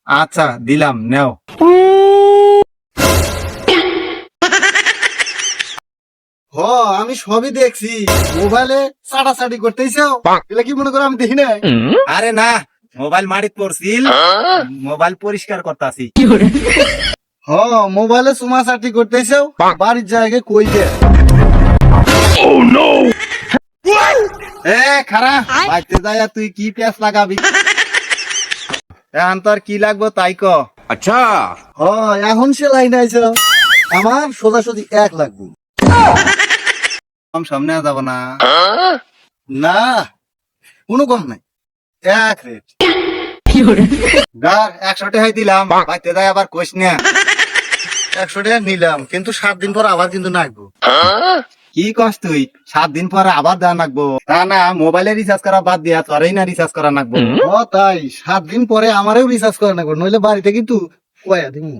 আচ্ছা দিলাম, নেও। হ, আমি সবই দেখছি। মোবাইলে চাটাচাটি করতেইছো, এগুলা কি মনে করো আমি দেখি না? আরে না, মোবাইল মারিত পড়ছিল, মোবাইল পরিষ্কার করতাছি। হ, মোবাইলে চুমাচাটি করতেইছো, বাড়ির জায়গায় কই দে? এ খারা, বাইতে যাইয়া তুই কি পেঁচ লাগাবি? এখন তোর কি লাগবো তাই ক। হ, এখন সে লাইন আইছো, আমার সোজাসুজি 1 লাগবে। কম সামনে যাব না। না, কোনো কম নাই, 1 রেট। গার 100 টাকাই দিলাম, বাইতে যাই আবার কইস না। 100 টাকা নিলাম, কিন্তু 7 দিন পর আবার কিন্তু নাগবো। কি কস তুই? 7 দিন পরে আবার দেওয়া লাগবো? তা না, মোবাইলে রিচার্জ করা বাদ দিয়া তোরই না রিচার্জ করা লাগবো। ও তাই, 7 দিন পরে আমারও রিচার্জ করা নাগবো, নইলে বাড়িতে কিন্তু কয়া দিমু।